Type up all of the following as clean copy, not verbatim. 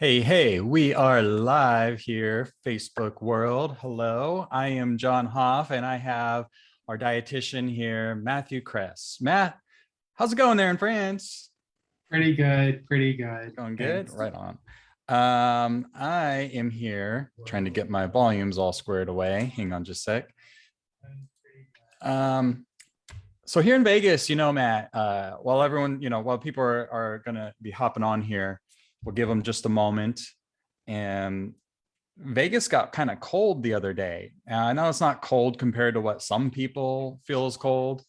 Hey, we are live here, Facebook world. Hello, I am John Hoff, and I have our dietitian here, Matthew Kress. Matt, how's it going there in France? Pretty good, pretty good. Going good? Thanks. Right on. I am here trying to get my volumes all squared away. Hang on just a sec. Um, so here in Vegas, Matt, while everyone, while people are going to be hopping on here, we'll give them just a moment. And Vegas got kind of cold the other day. I know it's not cold compared to what some people feel is cold,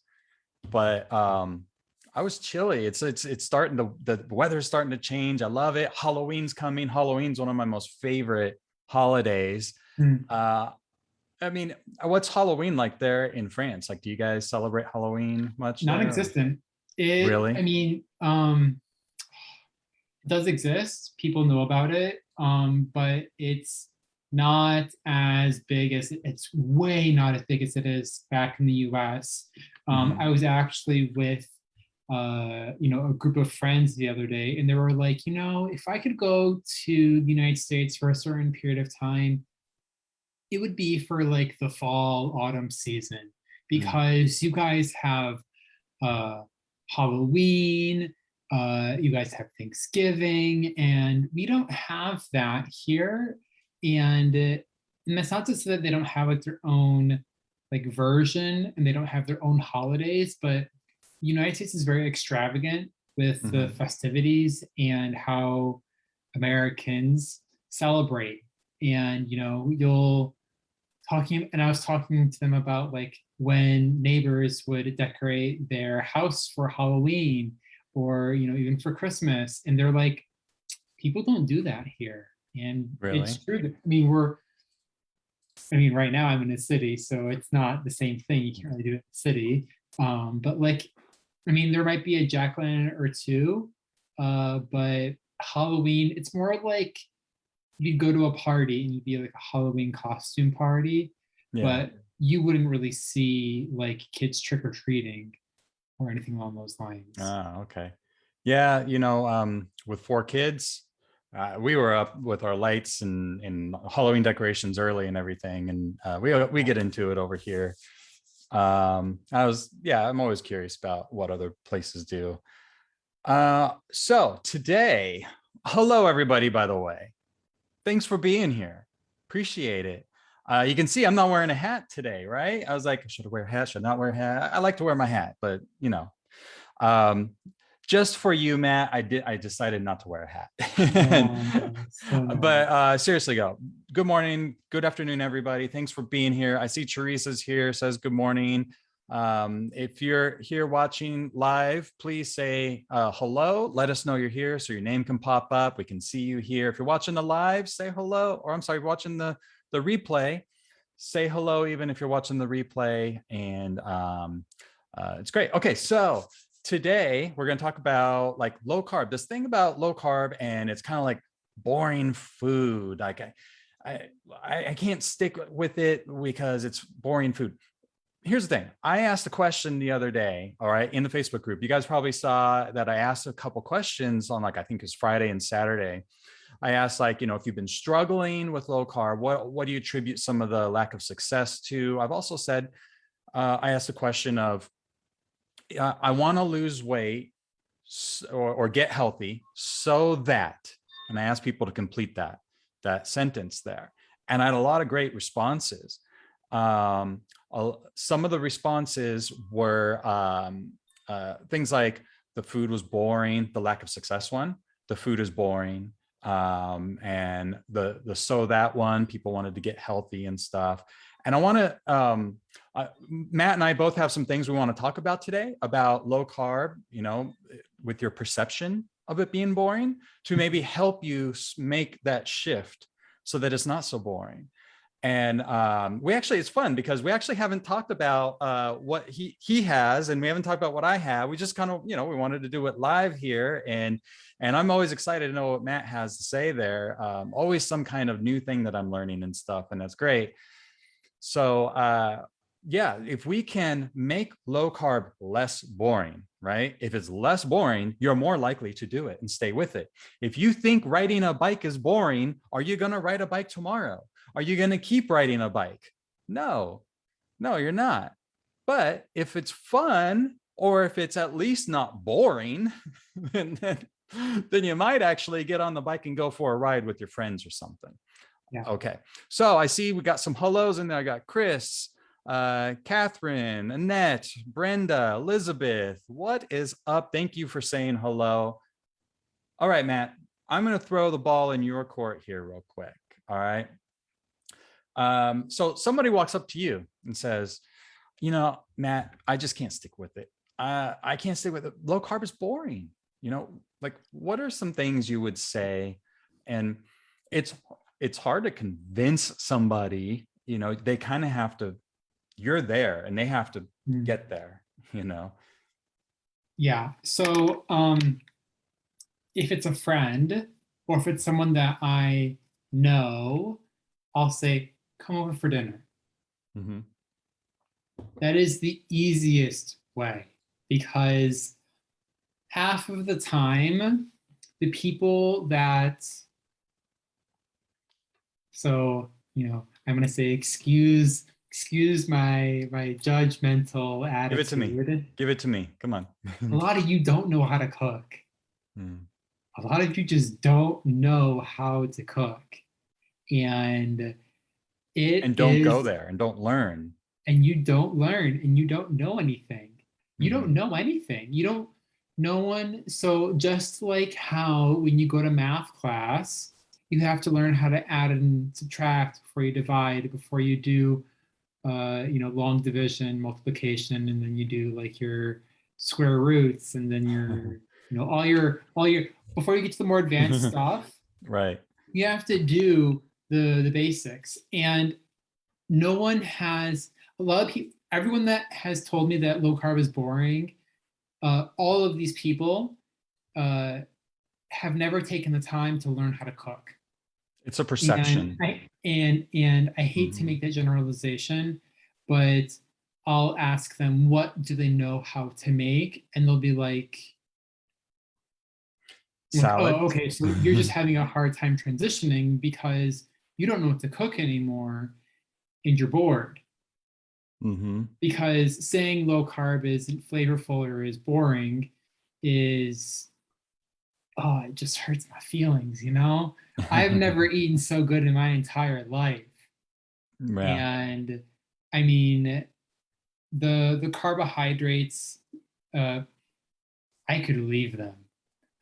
but I was chilly. It's starting to, the weather's starting to change. I love it. Halloween's coming. Halloween's one of my most favorite holidays. Hmm. Uh, I mean, what's Halloween like there in France? Like, do you guys celebrate Halloween much there? Or? Non-existent. It, I Really? mean, it does exist. People know about it, but it's not as big as it's way not as big as it is back in the U.S. Mm-hmm. I was actually with a group of friends the other day, and they were like, if I could go to the United States for a certain period of time, it would be for like the fall autumn season because you guys have uh Halloween, you guys have Thanksgiving, and we don't have that here. And that's not to say that they don't have like their own like version and they don't have their own holidays, but the United States is very extravagant with the Mm-hmm. festivities and how Americans celebrate. And you'll talking and I was talking to them about like when neighbors would decorate their house for Halloween or even for Christmas, and they're like, people don't do that here. And Really? it's true that, right now I'm in a city, so it's not the same thing. You can't really do it in the city. But like, there might be a jack-o'-lantern or two, but Halloween, it's more like you'd go to a party and you'd be like a Halloween costume party, Yeah. but you wouldn't really see like kids trick or treating or anything along those lines. Ah, okay. Yeah, with four kids, we were up with our lights and Halloween decorations early and everything, and we get into it over here. I'm always curious about what other places do. So today, hello everybody, by the way. Thanks for being here. Appreciate it. You can see I'm not wearing a hat today, right? I was like, should I wear a hat? Should I not wear a hat? I like to wear my hat, but um, just for you, Matt, I decided not to wear a hat. So But nice. seriously, good morning, good afternoon, everybody. Thanks for being here. I see Teresa's here, says good morning. If you're here watching live, please say hello. Let us know you're here so your name can pop up. We can see you here. If you're watching the live, say hello. Or I'm sorry, watching the replay, say hello, even if you're watching the replay. And it's great. Okay, so today we're going to talk about like low carb, this thing about low carb, and it's kind of like boring food. Like I can't stick with it because it's boring food. Here's the thing. I asked a question the other day, all right, in the Facebook group. You guys probably saw that I asked a couple questions on like, I think it's Friday and Saturday. I asked like, if you've been struggling with low carb, what do you attribute some of the lack of success to? I've also said, I asked a question of, I want to lose weight or get healthy so that, and I asked people to complete that sentence there. And I had a lot of great responses. Some of the responses were things like the food was boring, the lack of success one, the food is boring. And the so that one, people wanted to get healthy and stuff. And I want to, Matt and I both have some things we want to talk about today about low carb, with your perception of it being boring, to maybe help you make that shift so that it's not so boring. And it's fun because we actually haven't talked about what he has, and we haven't talked about what I have. We just kind of, we wanted to do it live here, and I'm always excited to know what Matt has to say there. Always some kind of new thing that I'm learning and stuff, and that's great. So yeah, if we can make low carb less boring, right? If it's less boring, you're more likely to do it and stay with it. If you think riding a bike is boring, are you going to ride a bike tomorrow? Are you going to keep riding a bike? No, no, you're not. But if it's fun, or if it's at least not boring, then you might actually get on the bike and go for a ride with your friends or something. Yeah. Okay. So I see we got some hellos in there. I got Chris, Catherine, Annette, Brenda, Elizabeth. What is up? Thank you for saying hello. All right, Matt, I'm going to throw the ball in your court here real quick. All right. So somebody walks up to you and says, you know, Matt, I just can't stick with it. I can't stick with it. Low carb is boring. You know, like what are some things you would say? And it's hard to convince somebody, you know, they kind of have to, you're there and they have to get there, you know? Yeah. So if it's a friend or if it's someone that I know, I'll say, come over for dinner. Mm-hmm. That is the easiest way, because half of the time, the people that, so, you know, I'm going to say, excuse my judgmental attitude. Give it to me. Give it to me. Come on. A lot of you don't know how to cook. A lot of you just don't know how to cook. And don't go there and don't learn. And you don't learn and you don't know anything. You don't know anything. You don't, no one. So just like how when you go to math class, you have to learn how to add and subtract before you divide, before you do, you know, long division, multiplication, and then you do like your square roots, and then your, you know, all your, before you get to the more advanced stuff, right? You have to do the basics. And no one has, a lot of people, everyone that has told me that low carb is boring, all of these people have never taken the time to learn how to cook. It's a perception. And I hate to make that generalization, but I'll ask them, what do they know how to make? And they'll be like, salad. Oh, okay, so you're just having a hard time transitioning because you don't know what to cook anymore and you're bored. Because saying low carb isn't flavorful or is boring is, oh, it just hurts my feelings, you know? I've never eaten so good in my entire life. Yeah. And I mean, the carbohydrates, I could leave them.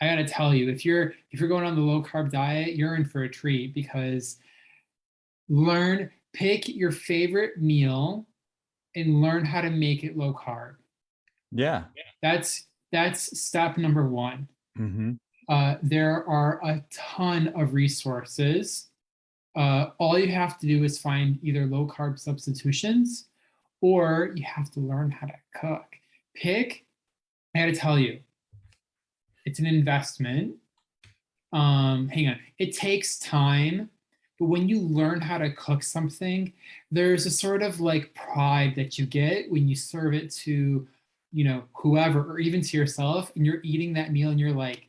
I gotta tell you, if you're going on the low carb diet, you're in for a treat, because pick your favorite meal and learn how to make it low carb. Yeah. That's step number one. There are a ton of resources. All you have to do is find either low carb substitutions, or you have to learn how to cook. I gotta tell you, it's an investment. Hang on, it takes time. But when you learn how to cook something, there's a sort of like pride that you get when you serve it to, you know, whoever, or even to yourself, and you're eating that meal and you're like,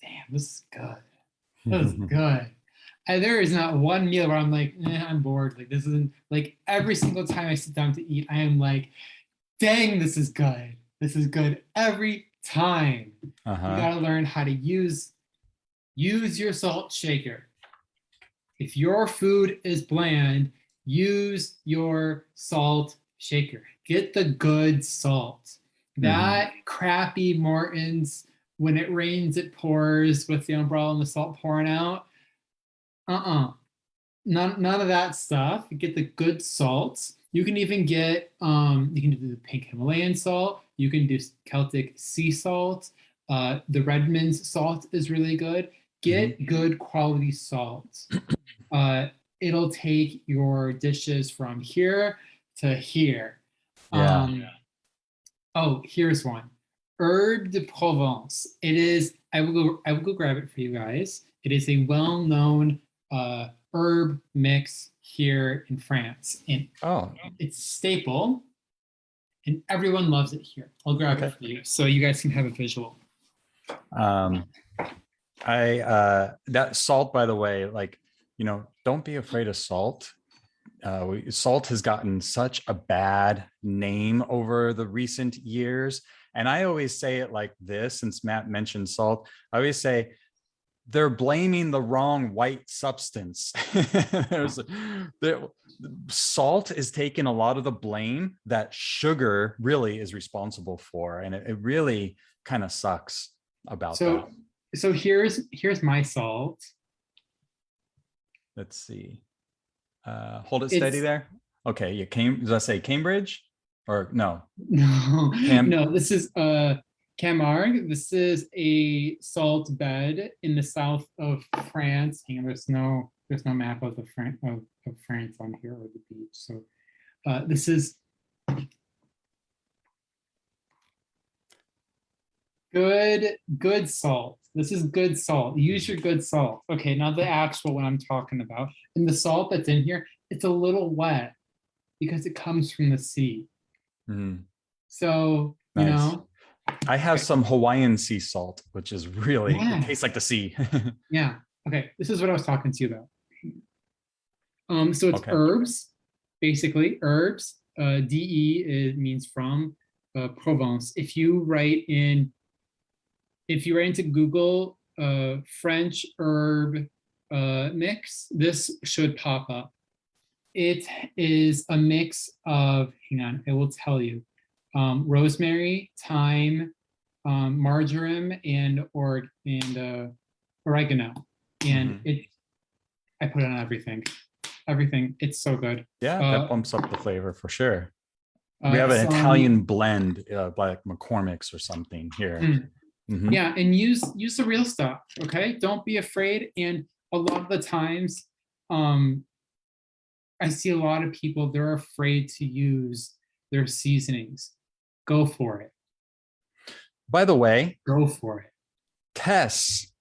damn, this is good. This is good. And there is not one meal where I'm like, I'm bored. Like, this isn't, like, every single time I sit down to eat, I am like, dang, this is good. This is good every time. You gotta learn how to use your salt shaker. If your food is bland, use your salt shaker. Get the good salt. That crappy Morton's, when it rains, it pours, with the umbrella and the salt pouring out. None of that stuff. You get the good salts. You can even get, you can do the pink Himalayan salt. You can do Celtic sea salt. The Redmond's salt is really good. Get good quality salt. It'll take your dishes from here to here. Oh, here's one. Herbe de Provence. It is, I will go grab it for you guys. It is a well-known herb mix here in France. And it's staple. and everyone loves it here. I'll grab it for you so you guys can have a visual. That salt, by the way, like, don't be afraid of salt. Salt has gotten such a bad name over the recent years. And I always say it like this, since Matt mentioned salt, I always say they're blaming the wrong white substance. Salt is taking a lot of the blame that sugar really is responsible for. And it really kind of sucks about that. So here's my salt. Let's see. Hold it steady there. Okay, you came. Did I say Cambridge or no? No, this is Camargue. This is a salt bed in the south of France. Hang on, there's no map of France on here, or the beach. So this is good salt. This is good salt. Use your good salt. Okay, now the actual one I'm talking about. And the salt that's in here, it's a little wet because it comes from the sea. So, nice. I have some Hawaiian sea salt, which is really, it tastes like the sea. Yeah. Okay, this is what I was talking to you about. So it's herbs, basically herbs. DE means from Provence. If you write into Google French herb mix, this should pop up. It is a mix of, hang on, I will tell you, rosemary, thyme, marjoram, and oregano. And I put it on everything. It's so good. Yeah, that bumps up the flavor for sure. We have an Italian blend like McCormick's or something here. Yeah, and use the real stuff, okay? Don't be afraid. And a lot of the times, I see a lot of people, they're afraid to use their seasonings. Go for it. By the way, go for it. Tess,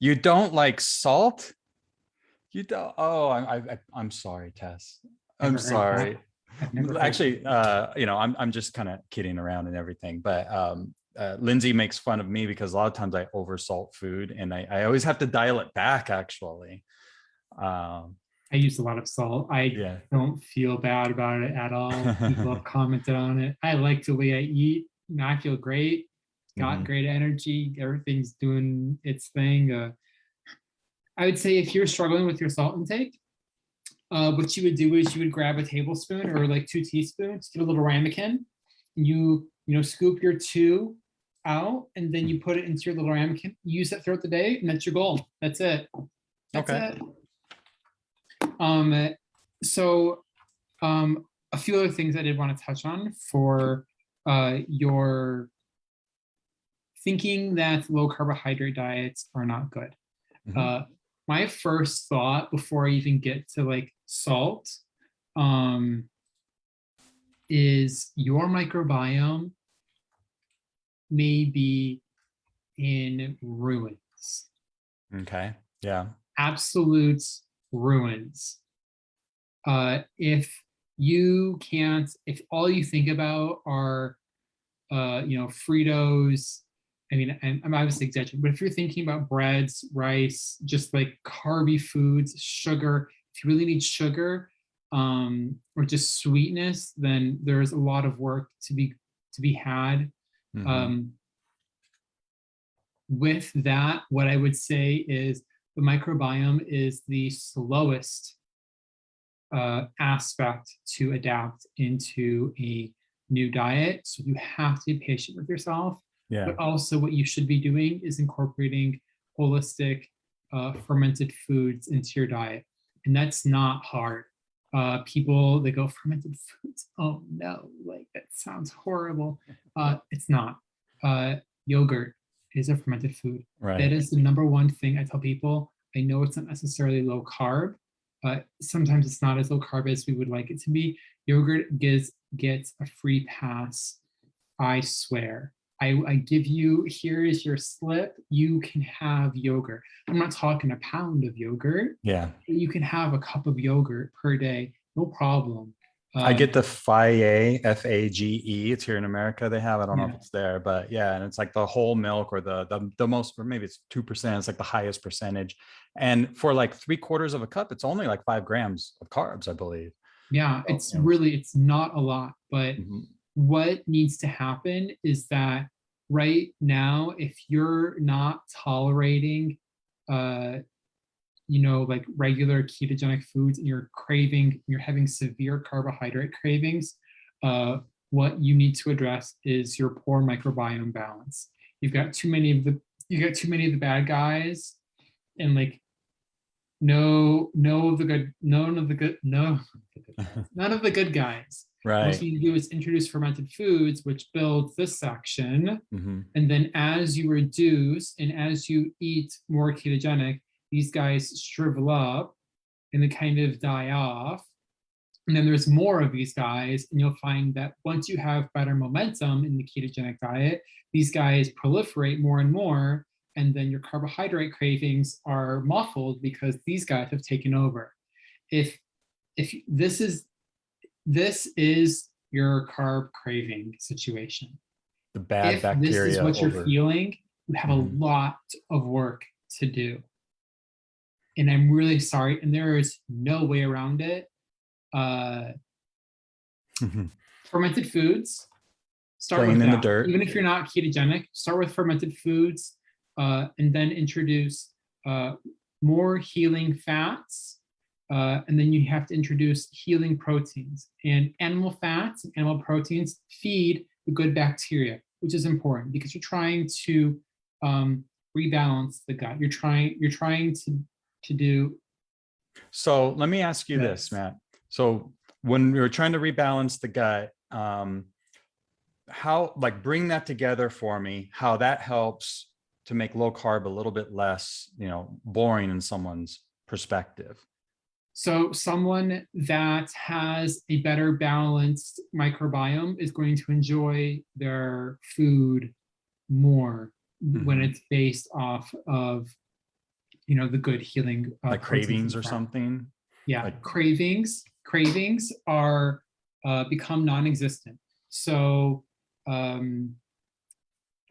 you don't like salt? You don't? Oh, I'm sorry, Tess. I'm sorry. Actually, I'm just kind of kidding around and everything, but Lindsay makes fun of me because a lot of times I oversalt food, and I always have to dial it back, actually. I use a lot of salt. I don't feel bad about it at all. People have commented on it. I like the way I eat. I feel great. Got great energy. Everything's doing its thing. I would say if you're struggling with your salt intake, what you would do is you would grab a tablespoon or like 2 teaspoons, get a little ramekin. You scoop your 2 out, and then you put it into your little ramekin. Use that throughout the day, and that's your goal. That's it. That's it. So a few other things I did want to touch on for your thinking that low carbohydrate diets are not good. My first thought before I even get to like salt is your microbiome may be in ruins. Okay. Yeah. Absolute ruins. If all you think about are Fritos, I mean, I'm obviously exaggerating, but if you're thinking about breads, rice, just like carby foods, sugar, if you really need sugar, or just sweetness, then there's a lot of work to be had. With that, what I would say is the microbiome is the slowest aspect to adapt into a new diet. So you have to be patient with yourself. Yeah. But also what you should be doing is incorporating holistic fermented foods into your diet. And that's not hard. People, they go, fermented foods? Oh no, like that sounds horrible. It's not. Yogurt is a fermented food. Right. That is the number one thing I tell people. I know it's not necessarily low carb. Sometimes it's not as low carb as we would like it to be. Yogurt gets a free pass, I swear. I give you, here is your slip. You can have yogurt. I'm not talking a pound of yogurt. Yeah. You can have a cup of yogurt per day, no problem. I get the FAGE, FAGE. It's here in America. They have, I don't know Yeah. if it's there, but yeah. And it's like the whole milk or the most, or maybe it's 2%. It's like the highest percentage. And for like 3/4 of a cup, it's only like 5 grams of carbs, I believe. Yeah, So, it's really, it's not a lot, but mhm. what needs to happen is that right now, if you're not tolerating, uh, like regular ketogenic foods and you're having severe carbohydrate cravings, what you need to address is your poor microbiome balance. You've got too many of the bad guys, and like none of the good guys. What Right. you need to do is introduce fermented foods, which builds this section. Mhm. And then as you reduce and as you eat more ketogenic, these guys shrivel up and they kind of die off. And then there's more of these guys, and you'll find that once you have better momentum in the ketogenic diet, these guys proliferate more and more, and then your carbohydrate cravings are muffled because these guys have taken over. If this is your carb craving situation. The bad If this is bacteria what you're over. feeling, you have a Mhm. lot of work to do. And I'm really sorry, and there is no way around it. Uh, Mhm. Fermented foods, start with Playing in the that. dirt. Even if you're not ketogenic, start with fermented foods, and then introduce uh, more healing fats. And then you have to introduce healing proteins. And animal fats and animal proteins feed the good bacteria, which is important because you're trying to rebalance the gut. You're trying to do So let me ask you this, this. Matt. So when we were trying to rebalance the gut, how, like, bring that together for me, how that helps to make low carb a little bit less, boring in someone's perspective. So someone that has a better balanced microbiome is going to enjoy their food more when Mhm. it's based off of the good healing Like proteins cravings and or fat. something. Yeah, Like, cravings are become non-existent. So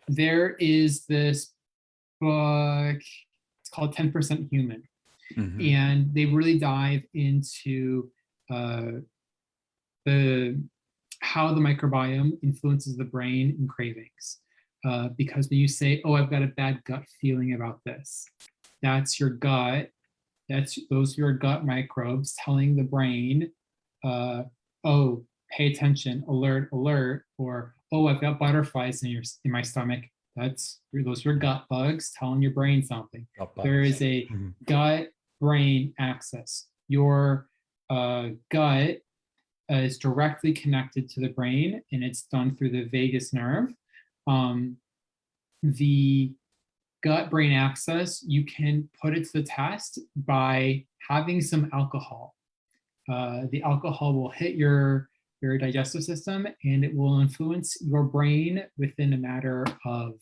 there is this book, it's called 10% Human, mhm. and they really dive into uh, the how the microbiome influences the brain and cravings. Because when you say, "Oh, I've got a bad gut feeling about this," that's your gut. Those are your gut microbes telling the brain, "Oh, pay attention, alert, alert," or "Oh, I've got butterflies in my stomach." Those are your gut bugs telling your brain something. Gut There bugs. is a Mhm. gut brain axis. Your gut is directly connected to the brain, and it's done through the vagus nerve. Um, the gut brain axis, you can put it to the test by having some alcohol. The alcohol will hit your digestive system, and it will influence your brain within a matter of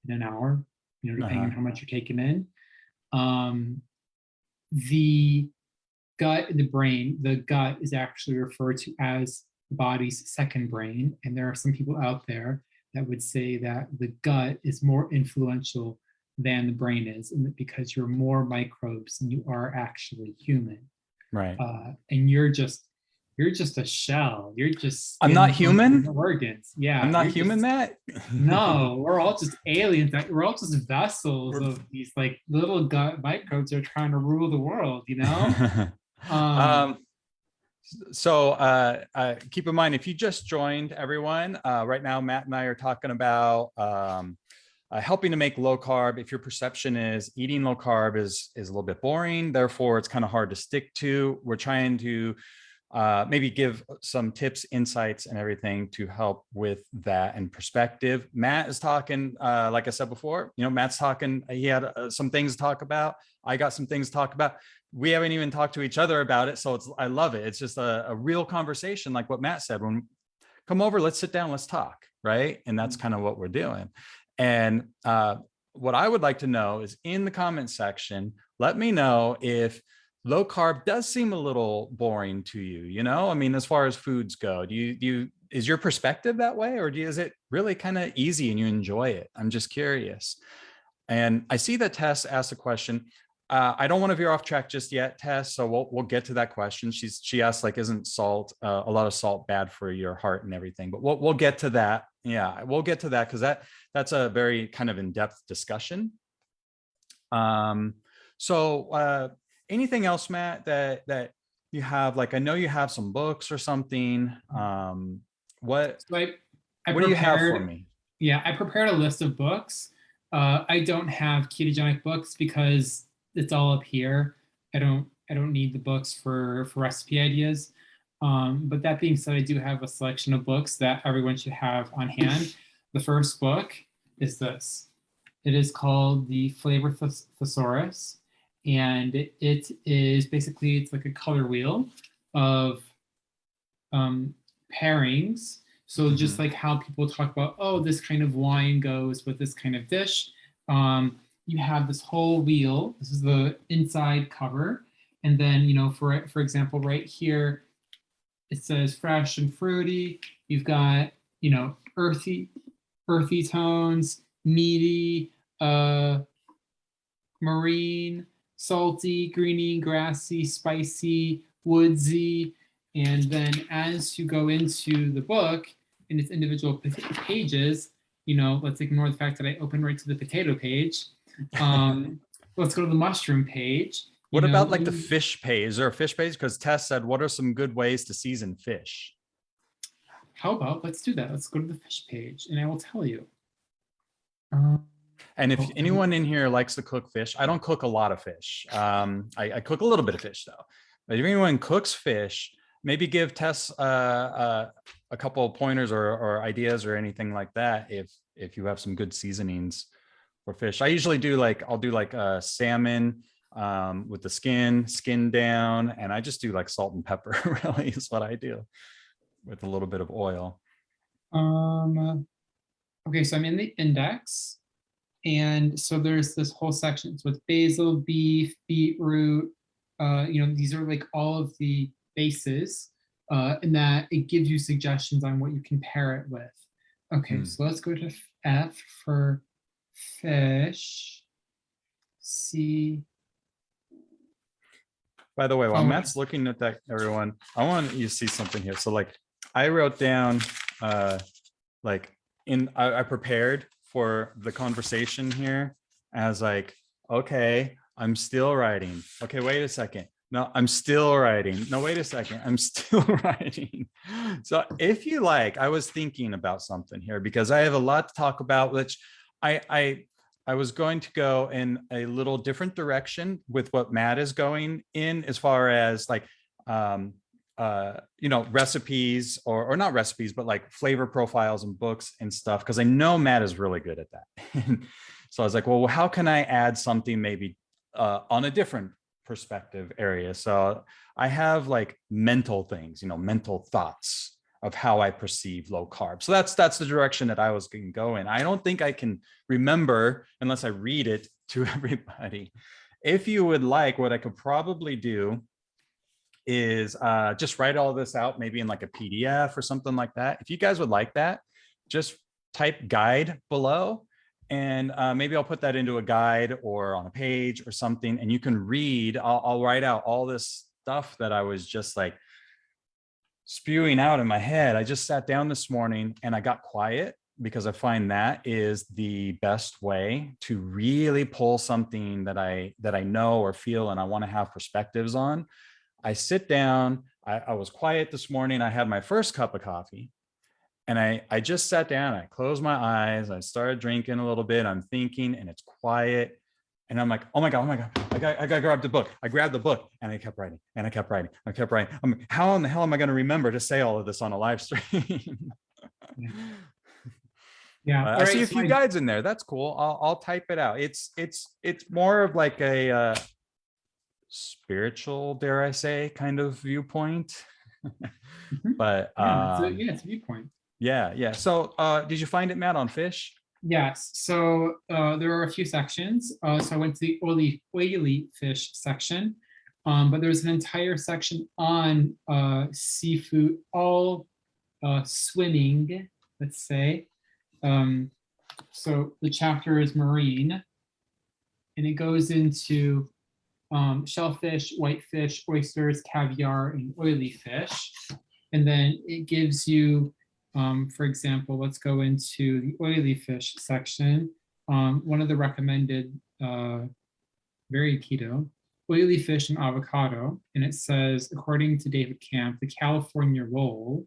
an hour, depending Uh-huh. on how much you're taking in. Um, the the gut is actually referred to as the body's second brain. And there are some people out there that would say that the gut is more influential than the brain is, and because you're more microbes than you are actually human. Right. And you're just a shell. You're just I'm not skin, bones, and human. organs. I'm Yeah, not you're human, just Matt. no. We're all just aliens. We're all just vessels We're- of these like little gut microbes that are trying to rule the world. Um, um, keep in mind, if you just joined, everyone, right now, Matt and I are talking about helping to make low carb. If your perception is eating low carb is a little bit boring, therefore it's kind of hard to stick to, we're trying to maybe give some tips, insights, and everything to help with that and perspective. Matt is talking, like I said before, Matt's talking, he had some things to talk about. I got some things to talk about. We haven't even talked to each other about it. So I love it. It's just a real conversation. Like what Matt said, when come over, let's sit down, let's talk. Right. And that's kind of what we're doing. And what I would like to know is in the comment section, let me know if low carb does seem a little boring to you, you know? I mean, as far as foods go, is your perspective that way, or is it really kind of easy and you enjoy it? I'm just curious. And I see that Tess asked a question. I don't want to veer off track just yet, Tess. So we'll get to that question. She asked, like, isn't salt a lot of salt bad for your heart and everything? But we'll get to that. Yeah, we'll get to that because that's a very kind of in-depth discussion. So anything else, Matt, that you have? Like, I know you have some books or something. What So I what do you have for prepared, me? yeah, I prepared a list of books. I don't have ketogenic books because it's all up here. I don't need the books for recipe ideas. But that being said, I do have a selection of books that everyone should have on hand. The first book is this. It is called the Flavor Thesaurus, and it is basically, it's like a color wheel of pairings. So just like how people talk about, oh, this kind of wine goes with this kind of dish. You have this whole wheel. This is the inside cover. And then, for example, right here, it says fresh and fruity. You've got, earthy tones, meaty, marine, salty, greeny, grassy, spicy, woodsy. And then as you go into the book in its individual pages, let's ignore the fact that I opened right to the potato page. Let's go to the mushroom page. What about like the fish page? Is there a fish page? Because Tess said, what are some good ways to season fish? How about, let's do that. Let's go to the fish page and I will tell you. And if anyone in here likes to cook fish, I don't cook a lot of fish. I cook a little bit of fish though. But if anyone cooks fish, maybe give Tess a couple of pointers or ideas or anything like that. If you have some good seasonings for fish, I usually I'll do salmon with the skin down, and I just do like salt and pepper. Really is what I do with a little bit of oil. Okay, so I'm in the index. And so there's this whole section. So it's basil, beef, beetroot. These are like all of the bases, and that it gives you suggestions on what you can pair it with. Okay, so let's go to F for fish. C. By the way, while Matt's looking at that, everyone, I want you to see something here. So I wrote down, I prepared for the conversation here as okay, I'm still writing. Okay, wait a second. No, I'm still writing. No, wait a second. I'm still writing. So if you I was thinking about something here because I have a lot to talk about, which I was going to go in a little different direction with what Matt is going in as far as recipes or not recipes, but flavor profiles and books and stuff. Cause I know Matt is really good at that. So I was like, well, how can I add something maybe on a different perspective area? So I have mental things, mental thoughts of how I perceive low carb. So that's the direction that I was going to go in. I don't think I can remember unless I read it to everybody. If you would like, what I could probably do is just write all this out, maybe in a PDF or something like that. If you guys would like that, just type guide below, and maybe I'll put that into a guide or on a page or something, and you can read. I'll write out all this stuff that I was just spewing out in my head. I just sat down this morning and I got quiet because I find that is the best way to really pull something that I know or feel and I want to have perspectives on. I sit down, I was quiet this morning. I had my first cup of coffee and I just sat down, I closed my eyes, I started drinking a little bit, I'm thinking, and it's quiet. And I'm like, oh my God, I gotta grab the book. I grabbed the book and I kept writing and I kept writing. I'm like, how in the hell am I going to remember to say all of this on a live stream? Yeah. I see a few guides in there. That's cool. I'll type it out. It's more of a spiritual, dare I say, kind of viewpoint. But it's a viewpoint. Yeah. So did you find it, Matt, on fish? Yes. So there are a few sections. So I went to the oily fish section. But there's an entire section on seafood, all swimming, let's say. So the chapter is marine, and it goes into shellfish, whitefish, oysters, caviar, and oily fish. And then it gives you, for example, let's go into the oily fish section. One of the recommended, very keto, oily fish and avocado. And it says, according to David Camp, the California roll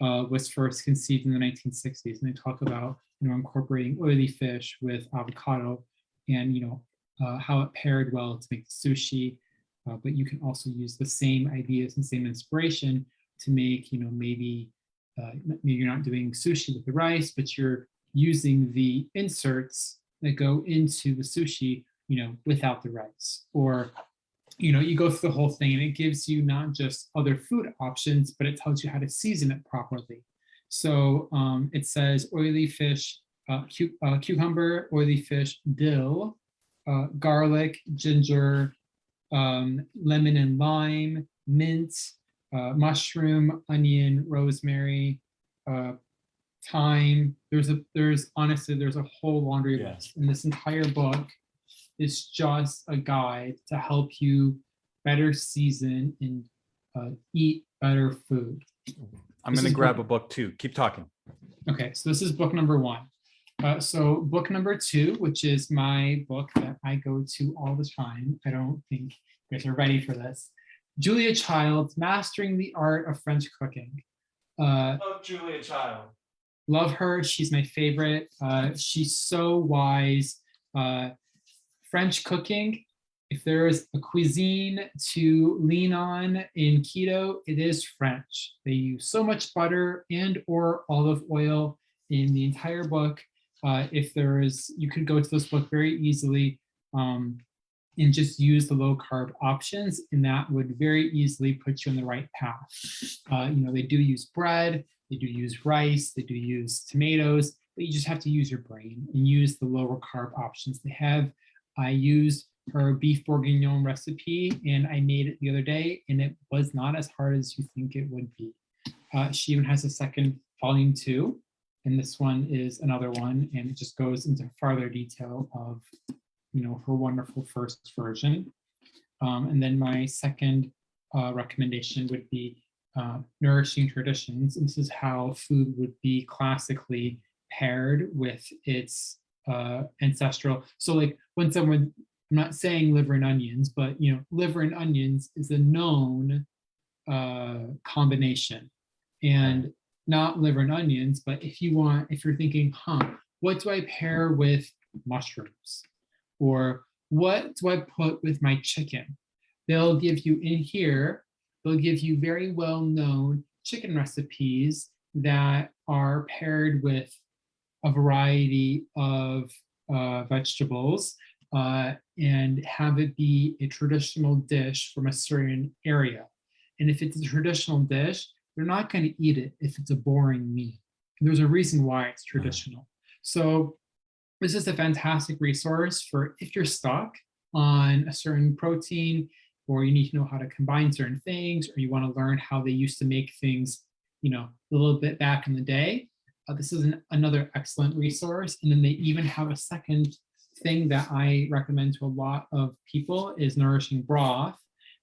was first conceived in the 1960s. And they talk about, incorporating oily fish with avocado and, how it paired well to make sushi. But you can also use the same ideas and same inspiration to make, maybe you're not doing sushi with the rice, but you're using the inserts that go into the sushi, without the rice. Or, you go through the whole thing, and it gives you not just other food options, but it tells you how to season it properly. So it says oily fish, cucumber, oily fish, dill, garlic, ginger, lemon and lime, mint, mushroom, onion, rosemary, thyme. There's honestly, there's a whole laundry list. And this entire book is just a guide to help you better season and eat better food. I'm going to grab a book too. Keep talking. Okay, so this is book number 1. So book number 2, which is my book that I go to all the time. I don't think you guys are ready for this. Julia Child's Mastering the Art of French Cooking. Love Julia Child. Love her. She's my favorite. She's so wise. French cooking, if there is a cuisine to lean on in keto, it is French. They use so much butter and or olive oil in the entire book. If there is, you could go to this book very easily and just use the low carb options, and that would very easily put you on the right path. They do use bread, they do use rice, they do use tomatoes, but you just have to use your brain and use the lower carb options they have. I used her beef bourguignon recipe, and I made it the other day, and it was not as hard as you think it would be. She even has a second volume 2, and this one is another one, and it just goes into farther detail of, her wonderful first version. And then my second recommendation would be Nourishing Traditions. And this is how food would be classically paired with its ancestral. So like when someone, I'm not saying liver and onions, but liver and onions is a known combination, and not liver and onions. But if you're thinking, what do I pair with mushrooms, or what do I put with my chicken? They'll give you in here, they'll give you very well-known chicken recipes that are paired with a variety of vegetables and have it be a traditional dish from a certain area. And if it's a traditional dish, they're not going to eat it if it's a boring meal. There's a reason why it's traditional. So this is a fantastic resource for if you're stuck on a certain protein, or you need to know how to combine certain things, or you want to learn how they used to make things, a little bit back in the day. This is another excellent resource. And then they even have a second thing that I recommend to a lot of people is Nourishing Broth.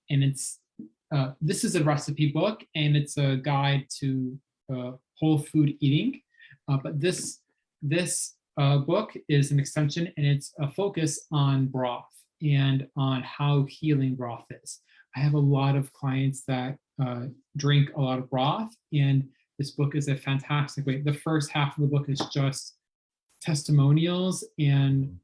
And it's this is a recipe book, and it's a guide to whole food eating. But this book is an extension, and it's a focus on broth and on how healing broth is. I have a lot of clients that drink a lot of broth, and this book is a fantastic way. The first half of the book is just testimonials and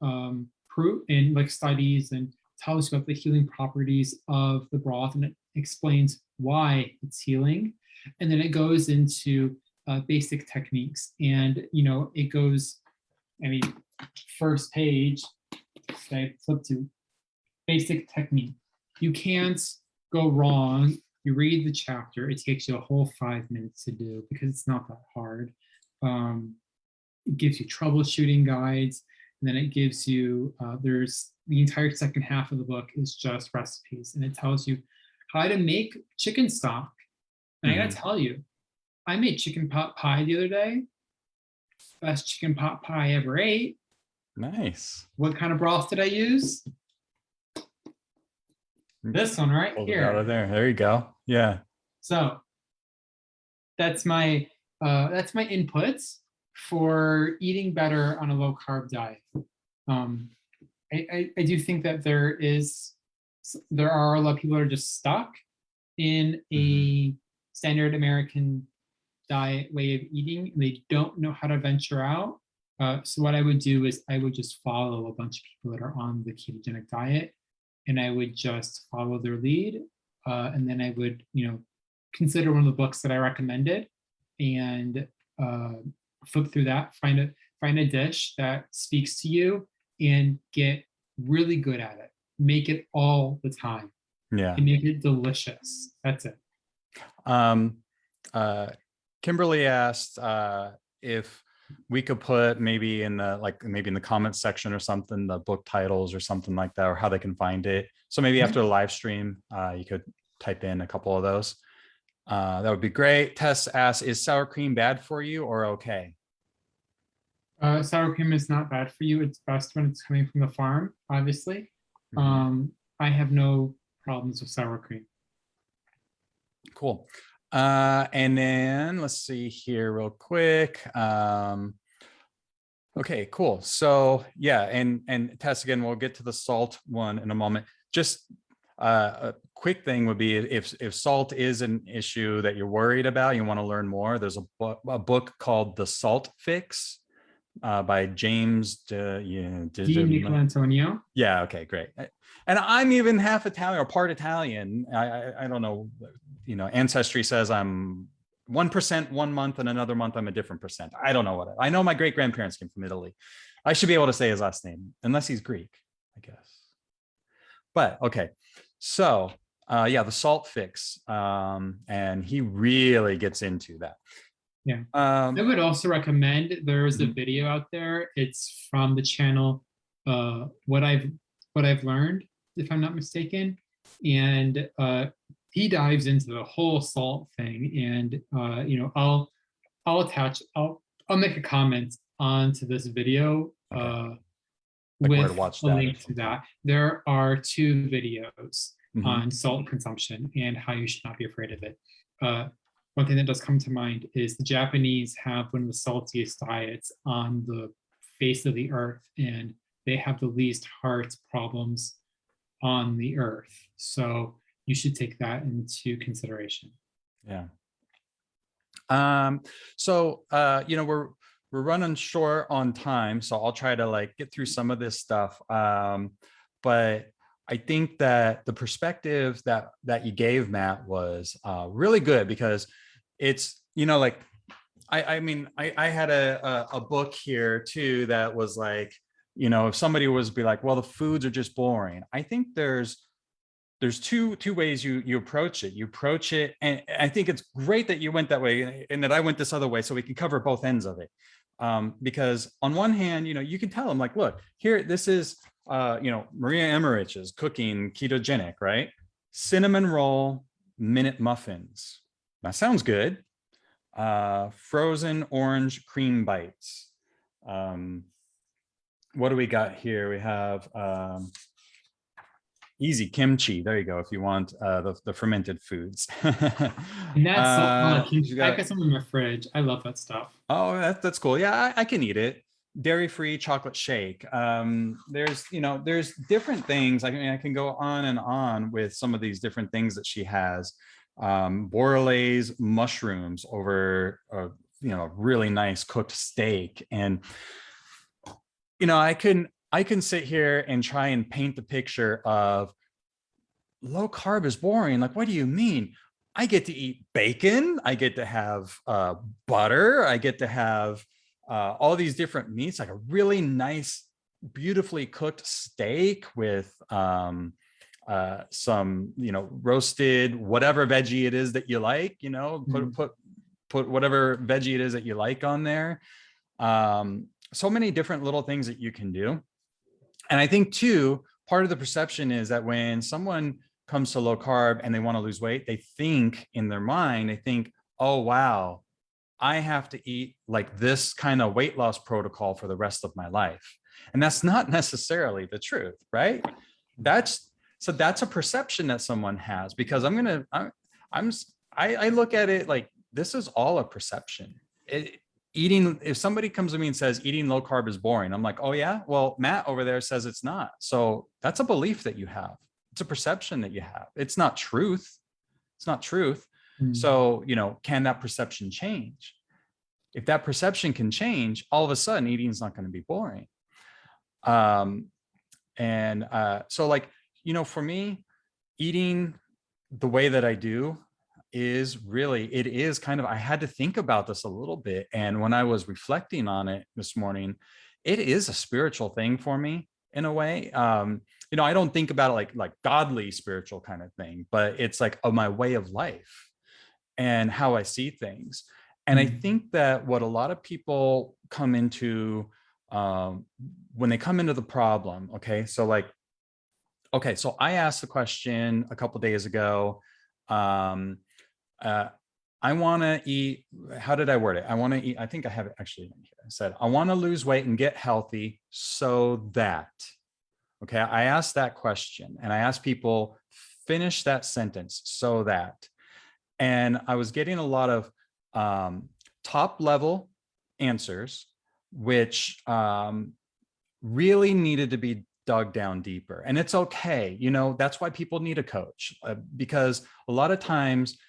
proof and like studies, and tells you about the healing properties of the broth, and it explains why it's healing. And then it goes into basic techniques, and it goes, first page, I flip to basic technique. You can't go wrong. You read the chapter, it takes you a whole 5 minutes to do because it's not that hard. It gives you troubleshooting guides, and then it gives you, there's the entire second half of the book is just recipes, and it tells you how to make chicken stock. And I gotta tell you, I made chicken pot pie the other day. Best chicken pot pie I ever ate. Nice. What kind of broth did I use? This one right Pulled it out here. of there. There you go. Yeah. So that's my inputs for eating better on a low carb diet. I do think that there are a lot of people that are just stuck in a standard American diet way of eating, and they don't know how to venture out. So what I would do is I would just follow a bunch of people that are on the ketogenic diet, and I would just follow their lead. And then I would, consider one of the books that I recommended and flip through that, find a dish that speaks to you and get really good at it. Make it all the time. Yeah. And make it delicious. That's it. Kimberly asked if we could put maybe in the comments section or something, the book titles or something like that, or how they can find it. So maybe after the live stream, you could type in a couple of those. That would be great. Tess asks, is sour cream bad for you or okay? Sour cream is not bad for you. It's best when it's coming from the farm, obviously. I have no problems with sour cream. Cool. And then let's see here real quick. Okay, cool. So yeah, and Tess, again, we'll get to the salt one in a moment. Just a quick thing would be if salt is an issue that you're worried about, you want to learn more, there's a book called The Salt Fix by James Antonio. Yeah, okay, great. And I'm even half Italian or part Italian. I don't know, Ancestry says I'm 1% one month and another month I'm a different percent. I don't know I know my great grandparents came from Italy. I should be able to say his last name, unless he's Greek, I guess. But okay, so yeah, The Salt Fix, and he really gets into that. Yeah. I would also recommend, there's a video out there. It's from the channel What I've Learned, if I'm not mistaken. And he dives into the whole salt thing. And I'll make a comment onto this video with a link to that. There are 2 videos on salt consumption and how you should not be afraid of it. One thing that does come to mind is the Japanese have one of the saltiest diets on the face of the earth, and they have the least heart problems on the earth. So you should take that into consideration. Yeah. So we're running short on time, so I'll try to get through some of this stuff. But I think that the perspective that you gave, Matt, was really good, because it's, I mean, I had a book here too that was like, if somebody was be like, well, the foods are just boring. I think there's two ways you approach it. You approach it, and I think it's great that you went that way and that I went this other way, so we can cover both ends of it. Because on one hand, you can tell them like, look, here, this is, Maria Emmerich is cooking ketogenic, right? Cinnamon roll, minute muffins. That sounds good. Frozen orange cream bites. What do we got here? We have easy kimchi. There you go. If you want the fermented foods. And that's I got some in my fridge. I love that stuff. Oh, that's cool. Yeah, I can eat it. Dairy-free chocolate shake. There's different things. I can go on and on with some of these different things that she has. Borelais mushrooms over a really nice cooked steak, and I can sit here and try and paint the picture of low carb is boring. Like, what do you mean? I get to eat bacon. I get to have butter. I get to have all these different meats, like a really nice, beautifully cooked steak with some, roasted, whatever veggie it is that you like, put whatever veggie it is that you like on there. So many different little things that you can do. And I think too, part of the perception is that when someone comes to low carb and they want to lose weight, they think in their mind, they think, oh, wow, I have to eat like this kind of weight loss protocol for the rest of my life. And that's not necessarily the truth, right? That's a perception that someone has, because I look at it like this is all a perception. If somebody comes to me and says eating low carb is boring, I'm like, oh yeah, well, Matt over there says it's not. So that's a belief that you have. It's a perception that you have. It's not truth. It's not truth. So, can that perception change? If that perception can change, all of a sudden eating is not going to be boring. So like, for me, eating the way that I do it is kind of, I had to think about this a little bit. And when I was reflecting on it this morning, it is a spiritual thing for me in a way. I don't think about it like godly spiritual kind of thing, but it's like my way of life and how I see things. And I think that what a lot of people come into when they come into the problem, so I asked the question a couple of days ago. I want to eat, how did I word it? I want to eat, I think I have it actually in here. I said, I want to lose weight and get healthy so that, I asked that question and I asked people, finish that sentence, so that. And I was getting a lot of top level answers, which really needed to be dug down deeper. And it's okay. That's why people need a coach, because a lot of times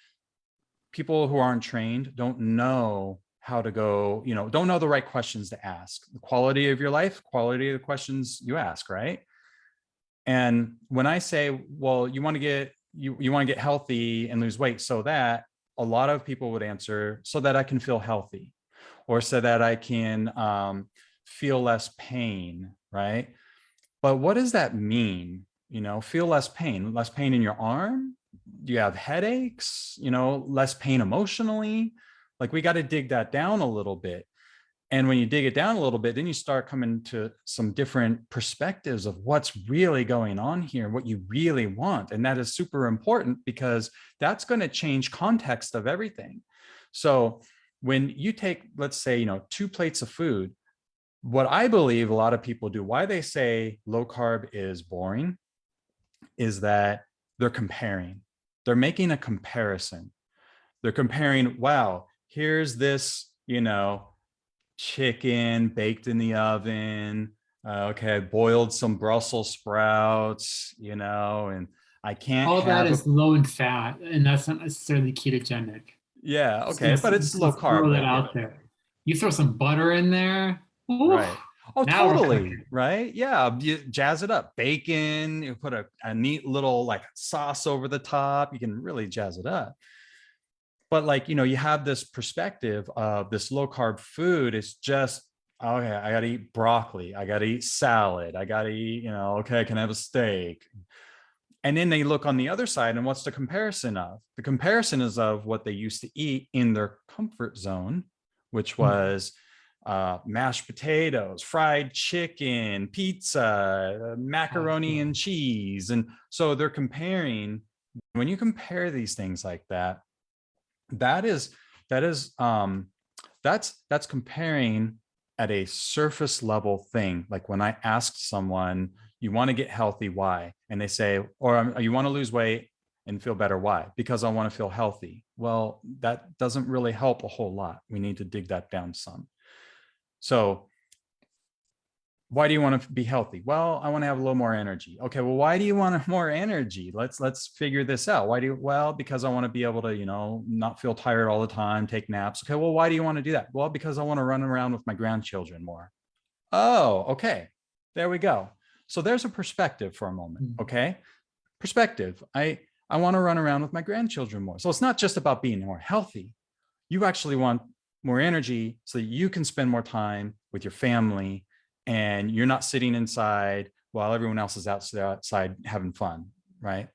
people who aren't trained don't know how to go, don't know the right questions to ask. The quality of your life, quality of the questions you ask, right? And when I say, well, you want to get healthy and lose weight so that, a lot of people would answer, so that I can feel healthy, or so that I can feel less pain, right? But what does that mean? Feel less pain in your arm? Do you have headaches? Less pain emotionally? Like, we got to dig that down a little bit. And when you dig it down a little bit, then you start coming to some different perspectives of what's really going on here, what you really want. And that is super important, because that's going to change context of everything. So when you take, let's say, 2 plates of food, what I believe a lot of people do, why they say low carb is boring, is that they're comparing. They're making a comparison. They're comparing, wow, here's this, chicken baked in the oven. I boiled some Brussels sprouts, and I can't All that have is low in fat, and that's not necessarily ketogenic. Yeah, okay, but it's low carb. Throw that out there. You throw some butter in there. Ooh, right. Oh, now we're totally. cooking. Right. Yeah. You jazz it up. Bacon, you put a neat little like sauce over the top. You can really jazz it up. But you have this perspective of this low carb food is just, okay, I got to eat broccoli. I got to eat salad. I got to eat, I can have a steak. And then they look on the other side, and what's the comparison of? The comparison is of what they used to eat in their comfort zone, which was mashed potatoes, fried chicken, pizza, macaroni and cheese. And so they're comparing. When you compare these things like that, that's comparing at a surface level thing. Like when I asked someone, you want to get healthy, why? And they say, or you want to lose weight and feel better, why? Because I want to feel healthy. Well, that doesn't really help a whole lot. We need to dig that down some. So why do you want to be healthy? Well, I want to have a little more energy. Okay, well, why do you want more energy? Let's figure this out. Well, because I want to be able to, not feel tired all the time, take naps. Okay, well, why do you want to do that? Well, because I want to run around with my grandchildren more. Oh, okay. There we go. So there's a perspective for a moment. Okay. Perspective. I want to run around with my grandchildren more. So it's not just about being more healthy. You actually want more energy so that you can spend more time with your family, and you're not sitting inside while everyone else is outside having fun, right?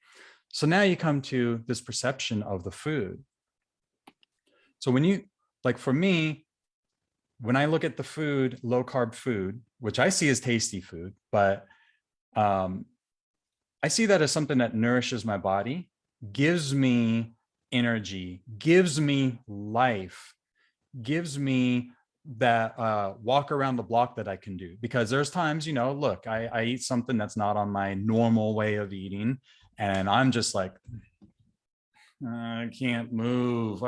So now you come to this perception of the food. So for me, when I look at the food, low carb food, which I see as tasty food, but I see that as something that nourishes my body, gives me energy, gives me life, gives me that walk around the block that I can do. Because there's times, look, I eat something that's not on my normal way of eating, and I'm just like, I can't move.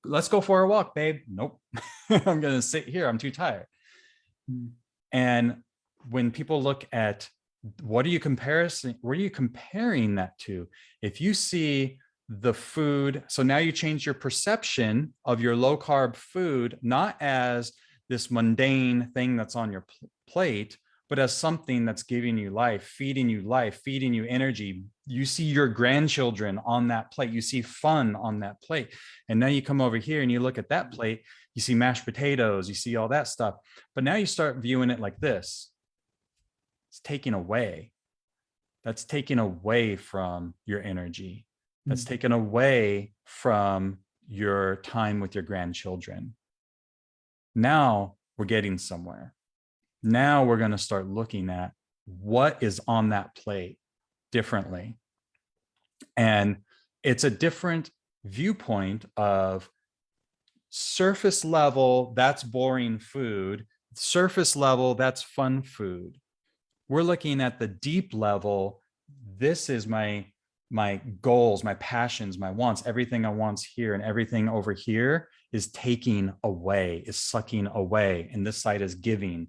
Let's go for a walk, babe. Nope. I'm going to sit here. I'm too tired. And when people look at what are you comparing that to? If you see the food, so now you change your perception of your low carb food, not as this mundane thing that's on your plate, but as something that's giving you life, feeding you energy. You see your grandchildren on that plate. You see fun on that plate. And now you come over here and you look at that plate, you see mashed potatoes, you see all that stuff. But now you start viewing it like this. It's taken away. That's taken away from your energy. That's taken away from your time with your grandchildren. Now we're getting somewhere. Now we're going to start looking at what is on that plate differently. And it's a different viewpoint of surface level, that's boring food. Surface level, that's fun food. We're looking at the deep level. This is my goals, my passions, my wants, everything I want here, and everything over here is taking away, is sucking away, and this side is giving.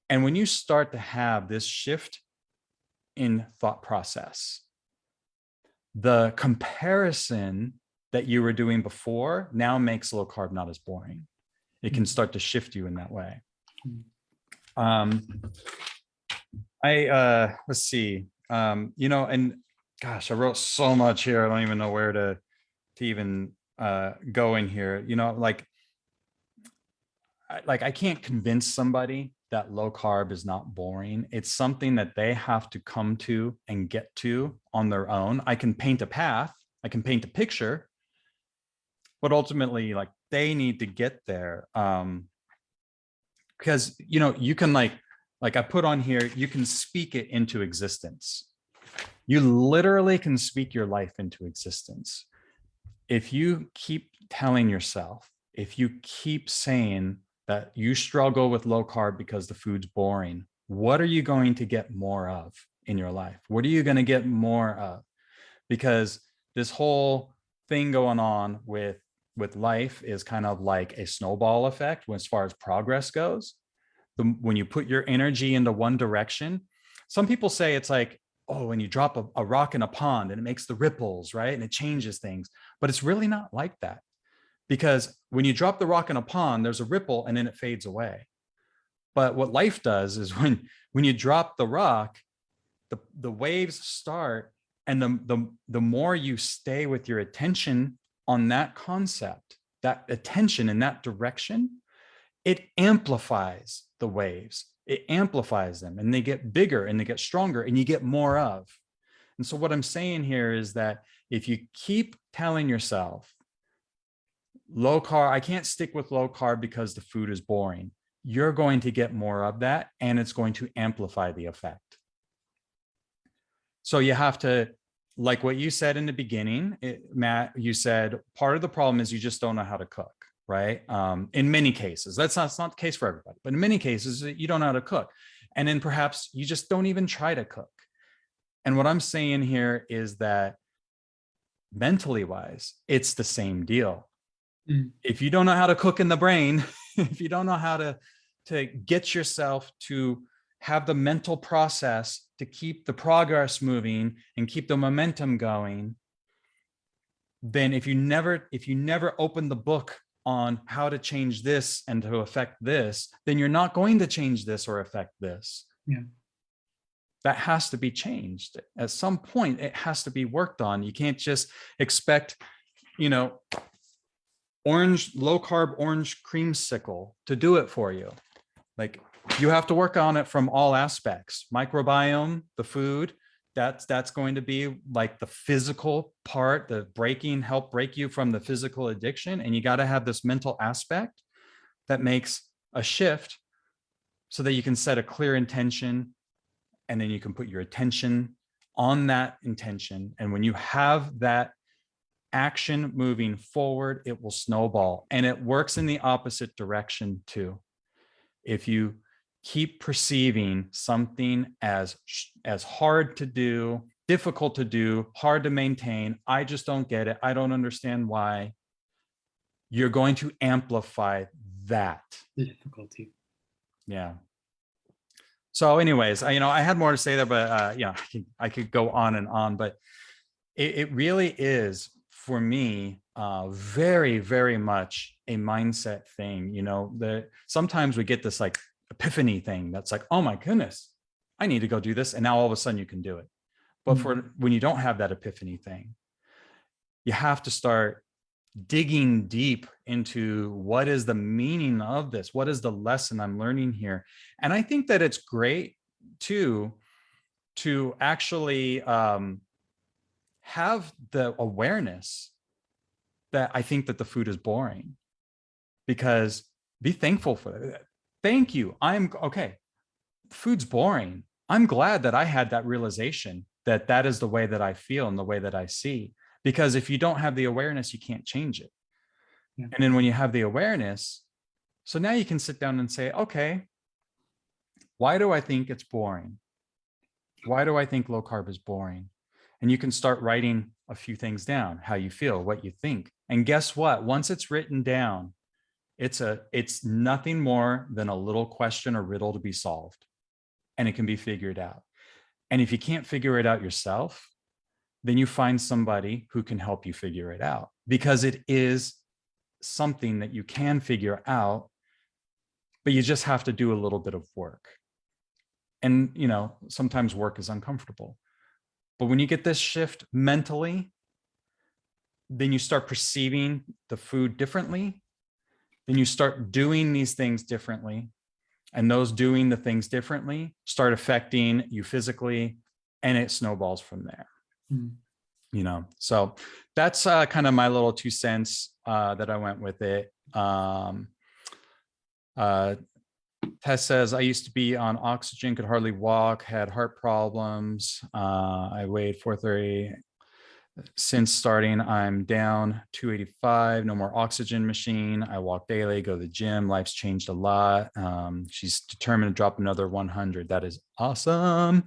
And when you start to have this shift in thought process, the comparison that you were doing before now makes low carb not as boring. It can start to shift you in that way. Let's see, and gosh, I wrote so much here. I don't even know where to even go in here. I can't convince somebody that low carb is not boring. It's something that they have to come to and get to on their own. I can paint a path, I can paint a picture, but ultimately, they need to get there. Because you can like I put on here, you can speak it into existence. You literally can speak your life into existence. If you keep telling yourself, if you keep saying that you struggle with low carb because the food's boring, what are you going to get more of in your life? What are you going to get more of? Because this whole thing going on with life is kind of like a snowball effect as far as progress goes. When you put your energy into one direction, some people say it's like, oh, when you drop a rock in a pond and it makes the ripples, right? And it changes things. But it's really not like that. Because when you drop the rock in a pond, there's a ripple and then it fades away. But what life does is when you drop the rock, the waves start, and the more you stay with your attention on that concept, that attention in that direction, it amplifies the waves. It amplifies them, and they get bigger and they get stronger, and you get more of. And so what I'm saying here is that if you keep telling yourself, low carb, I can't stick with low carb because the food is boring, you're going to get more of that, and it's going to amplify the effect. So you have to, like what you said in the beginning, Matt, you said part of the problem is you just don't know how to cook, right? In many cases, that's not the case for everybody, but in many cases, you don't know how to cook. And then perhaps you just don't even try to cook. And what I'm saying here is that mentally wise, it's the same deal. If you don't know how to cook in the brain, if you don't know how to get yourself to have the mental process to keep the progress moving and keep the momentum going, then if you never open the book on how to change this and to affect this, then you're not going to change this or affect this. Yeah. That has to be changed. At some point, it has to be worked on. You can't just expect, low carb orange creamsicle to do it for you. Like, you have to work on it from all aspects. Microbiome, the food, that's going to be like the physical part, the help break you from the physical addiction. And you got to have this mental aspect that makes a shift so that you can set a clear intention, and then you can put your attention on that intention. And when you have that action moving forward, it will snowball, and it works in the opposite direction too. If you keep perceiving something as hard to do, difficult to do, hard to maintain, I just don't get it, I don't understand why, you're going to amplify that. The difficulty. Yeah. So anyways, I had more to say there, but I could go on and on, but it really is, for me, very, very much a mindset thing. Sometimes we get this like epiphany thing that's like, oh my goodness, I need to go do this. And now all of a sudden you can do it. But for when you don't have that epiphany thing, you have to start digging deep into what is the meaning of this? What is the lesson I'm learning here? And I think that it's great too, to actually have the awareness that I think that the food is boring, because be thankful for it. Thank you. I'm okay. Food's boring. I'm glad that I had that realization that that is the way that I feel and the way that I see, because if you don't have the awareness, you can't change it. Yeah. And then when you have the awareness, so now you can sit down and say, okay, why do I think it's boring? Why do I think low carb is boring? And you can start writing a few things down, how you feel, what you think. And guess what? Once it's written down, it's nothing more than a little question or riddle to be solved, and it can be figured out. And if you can't figure it out yourself, then you find somebody who can help you figure it out, because it is something that you can figure out, but you just have to do a little bit of work. And, sometimes work is uncomfortable. But when you get this shift mentally, then you start perceiving the food differently. Then you start doing these things differently. And those doing the things differently start affecting you physically, and it snowballs from there. So that's kind of my little 2 cents that I went with it. Tess says, I used to be on oxygen, could hardly walk, had heart problems. I weighed 430. Since starting, I'm down 285, no more oxygen machine. I walk daily, go to the gym. Life's changed a lot. She's determined to drop another 100. That is awesome.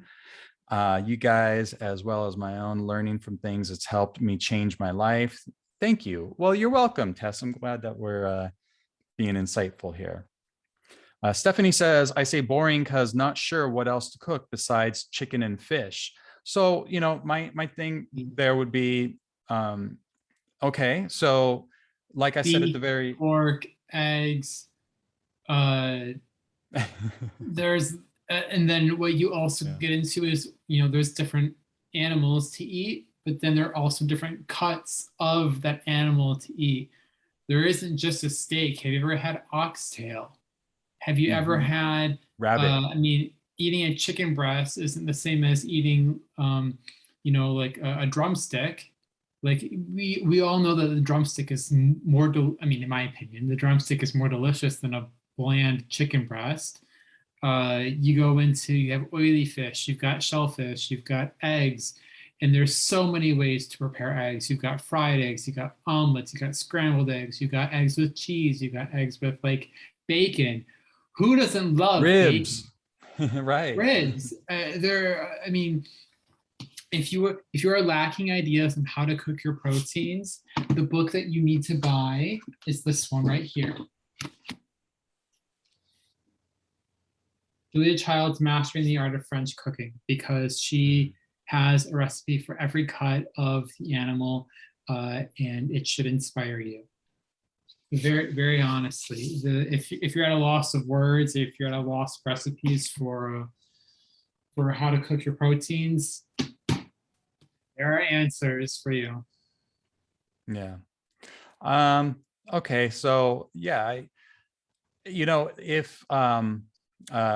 You guys, as well as my own learning from things, it's helped me change my life. Thank you. Well, you're welcome, Tess. I'm glad that we're being insightful here. Stephanie says, I say boring because not sure what else to cook besides chicken and fish. So, my thing there would be, okay, so like I said at the very... pork, eggs, there's, and then what you also get into is, there's different animals to eat, but then there are also different cuts of that animal to eat. There isn't just a steak. Have you ever had oxtail? Have you ever had rabbit? Eating a chicken breast isn't the same as eating, like a drumstick. Like we all know that the drumstick is more, in my opinion, the drumstick is more delicious than a bland chicken breast. You have oily fish, you've got shellfish, you've got eggs, and there's so many ways to prepare eggs. You've got fried eggs, you've got omelets, you've got scrambled eggs, you've got eggs with cheese, you've got eggs with like bacon. Who doesn't love ribs? Right. Ribs. If you are lacking ideas on how to cook your proteins, the book that you need to buy is this one right here. Julia Child's Mastering the Art of French Cooking, because she has a recipe for every cut of the animal, and it should inspire you. Very, very honestly, if you're at a loss of words, if you're at a loss of recipes for how to cook your proteins, there are answers for you. Yeah. Okay. So yeah, if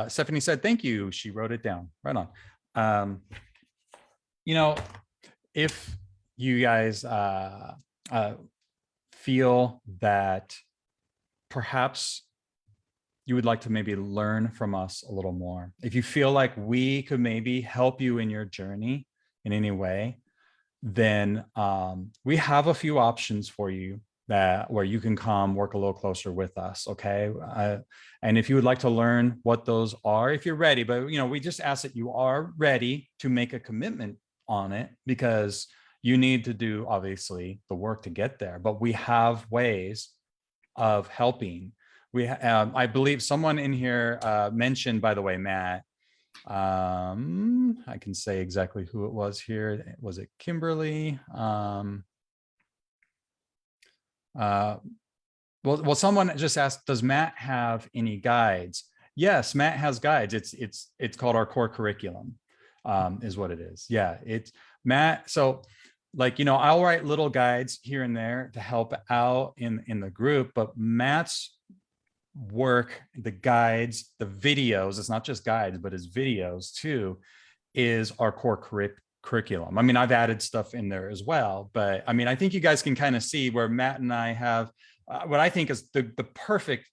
Stephanie said thank you, she wrote it down. Right on. If you guys feel that perhaps you would like to maybe learn from us a little more, if you feel like we could maybe help you in your journey in any way, then we have a few options for you where you can come work a little closer with us. Okay. And if you would like to learn what those are, if you're ready, but we just ask that you are ready to make a commitment on it, because you need to do obviously the work to get there, but we have ways of helping. I believe someone in here mentioned, by the way, Matt, I can say exactly who it was here. Was it Kimberly? Well, someone just asked, does Matt have any guides? Yes, Matt has guides. It's called our core curriculum, is what it is. Yeah, it's Matt. So I'll write little guides here and there to help out in the group, but Matt's work, the guides, the videos, it's not just guides, but it's videos too, is our core curriculum. I mean, I've added stuff in there as well, but I mean, I think you guys can kind of see where Matt and I have what I think is the perfect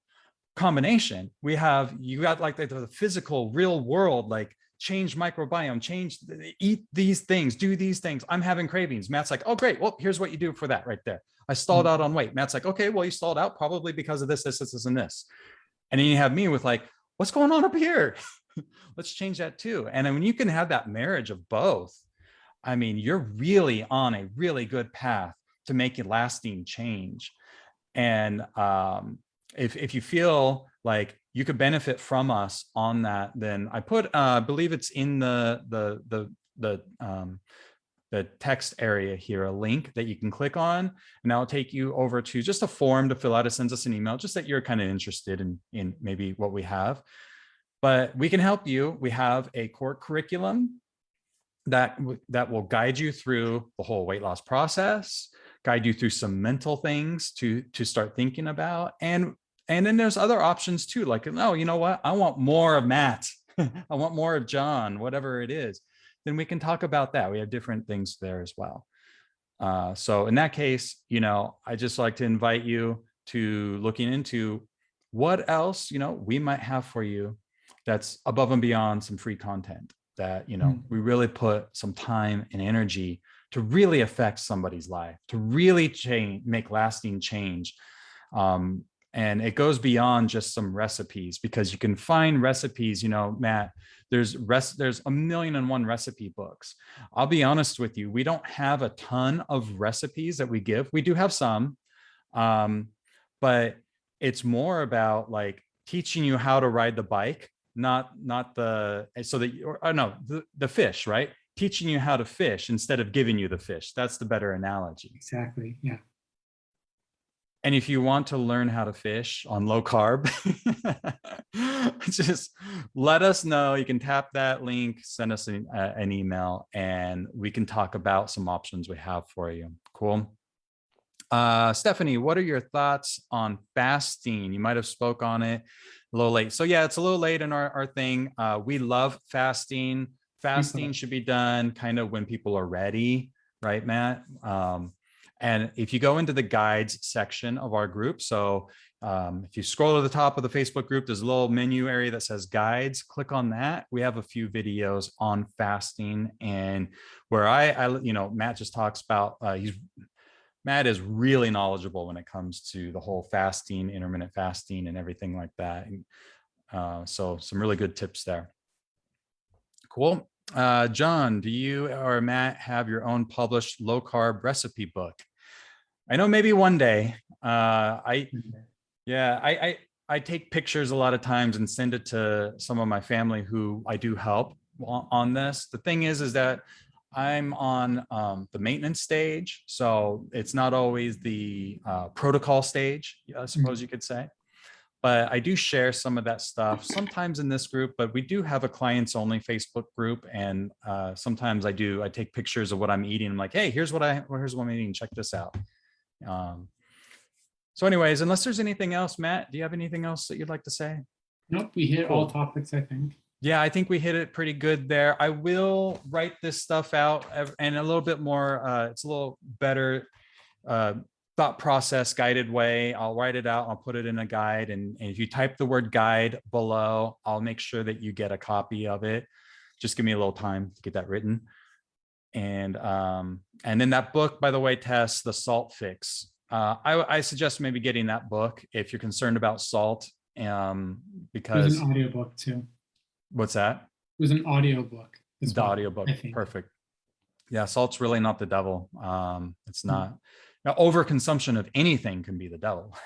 combination. You got like the physical real world, like change microbiome, eat these things, do these things. I'm having cravings. Matt's like, oh, great. Well, here's what you do for that right there. I stalled out on weight. Matt's like, okay, well, you stalled out probably because of this, and this. And then you have me with like, what's going on up here? Let's change that too. And then when you can have that marriage of both, I mean, you're really on a really good path to make a lasting change. And if you feel like you could benefit from us on that, then I put, I believe it's in the text area here, a link that you can click on, and that'll take you over to just a form to fill out. It sends us an email, just that you're kind of interested in maybe what we have. But we can help you. We have a core curriculum that will guide you through the whole weight loss process, guide you through some mental things to start thinking about. And then there's other options too, like, oh, you know what? I want more of Matt. I want more of John, whatever it is. Then we can talk about that. We have different things there as well. So in that case, I just like to invite you to looking into what else, we might have for you that's above and beyond some free content that, we really put some time and energy to really affect somebody's life, to really make lasting change. And it goes beyond just some recipes, because you can find recipes, Matt, there's 1,000,001 recipe books. I'll be honest with you. We don't have a ton of recipes that we give. We do have some, but it's more about like teaching you how to ride the bike, not the fish, right? Teaching you how to fish instead of giving you the fish. That's the better analogy. Exactly. Yeah. And if you want to learn how to fish on low carb, just let us know. You can tap that link, send us an email, and we can talk about some options we have for you. Cool. Stephanie, what are your thoughts on fasting? You might have spoke on it a little late. So yeah, it's a little late in our thing. We love fasting. Fasting should be done kind of when people are ready, right, Matt? And if you go into the guides section of our group, so if you scroll to the top of the Facebook group, there's a little menu area that says guides. Click on that. We have a few videos on fasting, and where Matt just talks about, Matt is really knowledgeable when it comes to the whole fasting, intermittent fasting, and everything like that. And, so some really good tips there. Cool. John, do you or Matt have your own published low carb recipe book? I know maybe one day. I take pictures a lot of times and send it to some of my family who I do help on this. The thing is that I'm on the maintenance stage, so it's not always the protocol stage, I suppose you could say. But I do share some of that stuff sometimes in this group, but we do have a clients only Facebook group. And sometimes I take pictures of what I'm eating. I'm like, hey, here's what I'm eating. Check this out. So anyways, unless there's anything else, Matt, do you have anything else that you'd like to say? Nope. We hit all topics, I think. Yeah, I think we hit it pretty good there. I will write this stuff out and a little bit more, it's a little better thought process guided way. I'll write it out. I'll put it in a guide. And if you type the word guide below, I'll make sure that you get a copy of it. Just give me a little time to get that written. And in that book, by the way, Tess, The Salt Fix, I suggest maybe getting that book if you're concerned about salt, There's because an audiobook too. what's that? There's an audiobook as The well, audiobook. I think. Perfect. Yeah, salt's really not the devil. It's Mm. not. Now, overconsumption of anything can be the devil.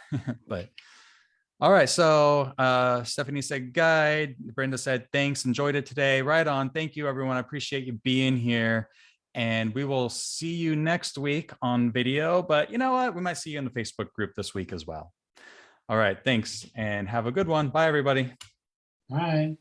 But all right. So Stephanie said guide. Brenda said thanks. Enjoyed it today. Right on. Thank you, everyone. I appreciate you being here. And we will see you next week on video. But you know what? We might see you in the Facebook group this week as well. All right. Thanks and have a good one. Bye, everybody. Bye.